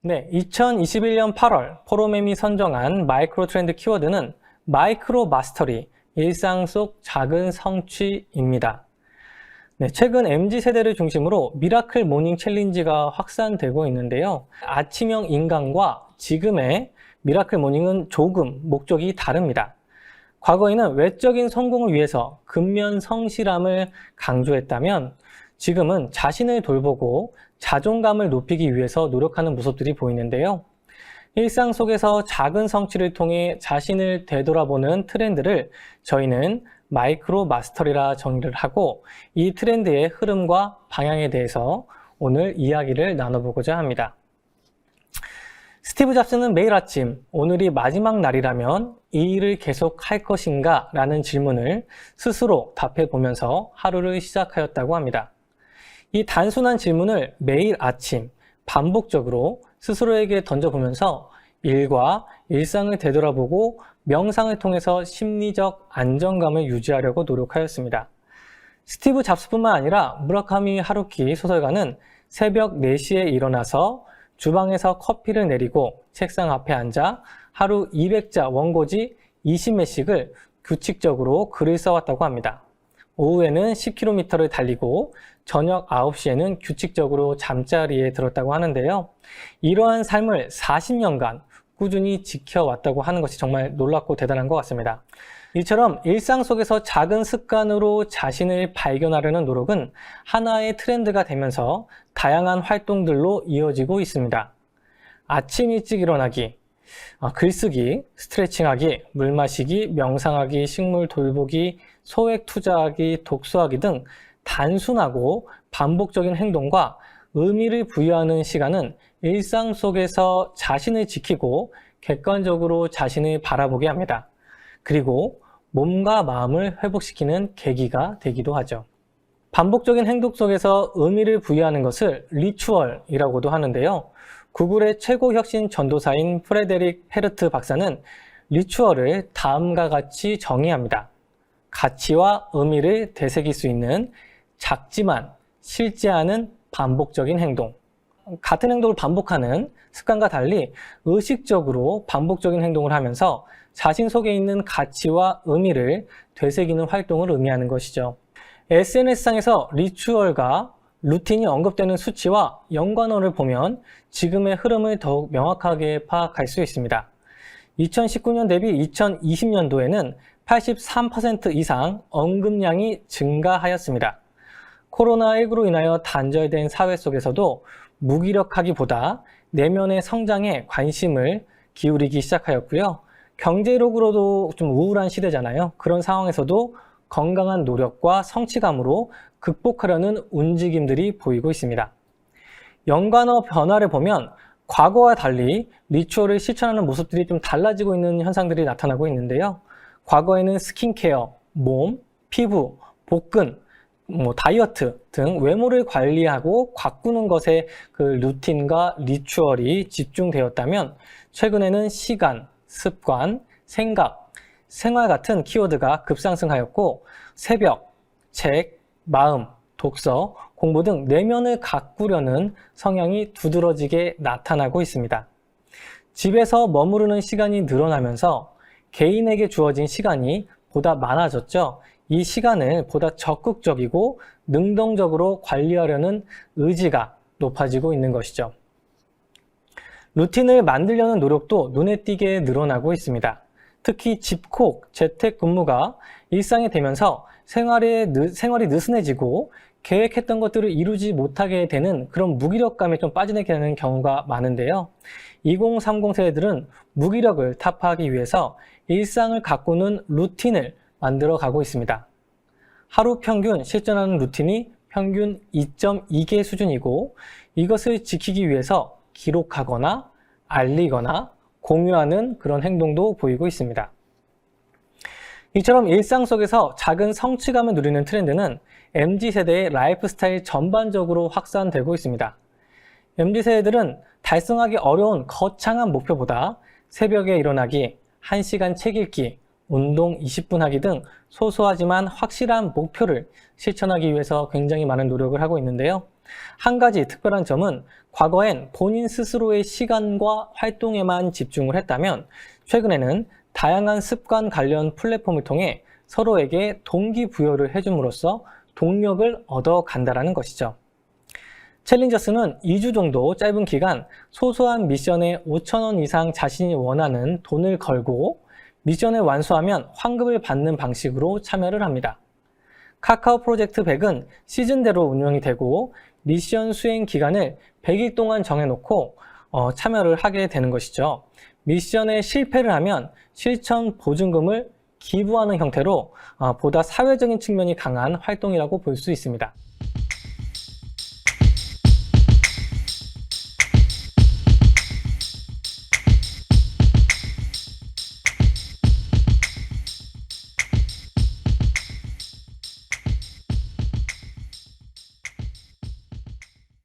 네, 2021년 8월 포로mem이 선정한 마이크로 트렌드 키워드는 마이크로 마스터리, 일상 속 작은 성취입니다. 네, 최근 MZ세대를 중심으로 미라클 모닝 챌린지가 확산되고 있는데요. 아침형 인간과 지금의 미라클 모닝은 조금 목적이 다릅니다. 과거에는 외적인 성공을 위해서 근면 성실함을 강조했다면 지금은 자신을 돌보고 자존감을 높이기 위해서 노력하는 모습들이 보이는데요. 일상 속에서 작은 성취를 통해 자신을 되돌아보는 트렌드를 저희는 마이크로 마스터리라 정의를 하고 이 트렌드의 흐름과 방향에 대해서 오늘 이야기를 나눠보고자 합니다. 스티브 잡스는 매일 아침 오늘이 마지막 날이라면 이 일을 계속 할 것인가? 라는 질문을 스스로 답해 보면서 하루를 시작하였다고 합니다. 이 단순한 질문을 매일 아침 반복적으로 스스로에게 던져보면서 일과 일상을 되돌아보고 명상을 통해서 심리적 안정감을 유지하려고 노력하였습니다. 스티브 잡스뿐만 아니라 무라카미 하루키 소설가는 새벽 4시에 일어나서 주방에서 커피를 내리고 책상 앞에 앉아 하루 200자 원고지 20몇 식을 규칙적으로 글을 써왔다고 합니다. 오후에는 10km를 달리고 저녁 9시에는 규칙적으로 잠자리에 들었다고 하는데요. 이러한 삶을 40년간 꾸준히 지켜왔다고 하는 것이 정말 놀랍고 대단한 것 같습니다. 이처럼 일상 속에서 작은 습관으로 자신을 발견하려는 노력은 하나의 트렌드가 되면서 다양한 활동들로 이어지고 있습니다. 아침 일찍 일어나기, 글쓰기, 스트레칭하기, 물 마시기, 명상하기, 식물 돌보기, 소액 투자하기, 독서하기 등 단순하고 반복적인 행동과 의미를 부여하는 시간은 일상 속에서 자신을 지키고 객관적으로 자신을 바라보게 합니다. 그리고 몸과 마음을 회복시키는 계기가 되기도 하죠. 반복적인 행동 속에서 의미를 부여하는 것을 리추얼이라고도 하는데요. 구글의 최고 혁신 전도사인 프레데릭 페르트 박사는 리추얼을 다음과 같이 정의합니다. 가치와 의미를 되새길 수 있는 작지만 실제 않은 반복적인 행동. 같은 행동을 반복하는 습관과 달리 의식적으로 반복적인 행동을 하면서 자신 속에 있는 가치와 의미를 되새기는 활동을 의미하는 것이죠. SNS상에서 리추얼과 루틴이 언급되는 수치와 연관어를 보면 지금의 흐름을 더욱 명확하게 파악할 수 있습니다. 2019년 대비 2020년도에는 83% 이상 언급량이 증가하였습니다. 코로나19로 인하여 단절된 사회 속에서도 무기력하기보다 내면의 성장에 관심을 기울이기 시작하였고요. 경제력으로도 좀 우울한 시대잖아요. 그런 상황에서도 건강한 노력과 성취감으로 극복하려는 움직임들이 보이고 있습니다. 연관어 변화를 보면 과거와 달리 리추얼을 실천하는 모습들이 좀 달라지고 있는 현상들이 나타나고 있는데요. 과거에는 스킨케어, 몸, 피부, 복근, 다이어트 등 외모를 관리하고 가꾸는 것에 그 루틴과 리추얼이 집중되었다면 최근에는 시간, 습관, 생각, 생활 같은 키워드가 급상승하였고 새벽, 책, 마음, 독서, 공부 등 내면을 가꾸려는 성향이 두드러지게 나타나고 있습니다. 집에서 머무르는 시간이 늘어나면서 개인에게 주어진 시간이 보다 많아졌죠. 이 시간을 보다 적극적이고 능동적으로 관리하려는 의지가 높아지고 있는 것이죠. 루틴을 만들려는 노력도 눈에 띄게 늘어나고 있습니다. 특히 집콕, 재택근무가 일상이 되면서 생활이 느슨해지고 계획했던 것들을 이루지 못하게 되는 그런 무기력감에 좀 빠지게 되는 경우가 많은데요. 2030 세대들은 무기력을 타파하기 위해서 일상을 가꾸는 루틴을 만들어 가고 있습니다. 하루 평균 실천하는 루틴이 평균 2.2개 수준이고 이것을 지키기 위해서 기록하거나 알리거나 공유하는 그런 행동도 보이고 있습니다. 이처럼 일상 속에서 작은 성취감을 누리는 트렌드는 MZ세대의 라이프 스타일 전반적으로 확산되고 있습니다. MZ세대들은 달성하기 어려운 거창한 목표보다 새벽에 일어나기, 1시간 책 읽기, 운동 20분 하기 등 소소하지만 확실한 목표를 실천하기 위해서 굉장히 많은 노력을 하고 있는데요. 한 가지 특별한 점은 과거엔 본인 스스로의 시간과 활동에만 집중을 했다면 최근에는 다양한 습관 관련 플랫폼을 통해 서로에게 동기부여를 해줌으로써 동력을 얻어간다는 것이죠. 챌린저스는 2주 정도 짧은 기간 소소한 미션에 5,000원 이상 자신이 원하는 돈을 걸고 미션을 완수하면 환급을 받는 방식으로 참여를 합니다. 카카오 프로젝트 100은 시즌대로 운영이 되고 미션 수행 기간을 100일 동안 정해놓고 참여를 하게 되는 것이죠. 미션에 실패를 하면 실천 보증금을 기부하는 형태로 보다 사회적인 측면이 강한 활동이라고 볼 수 있습니다.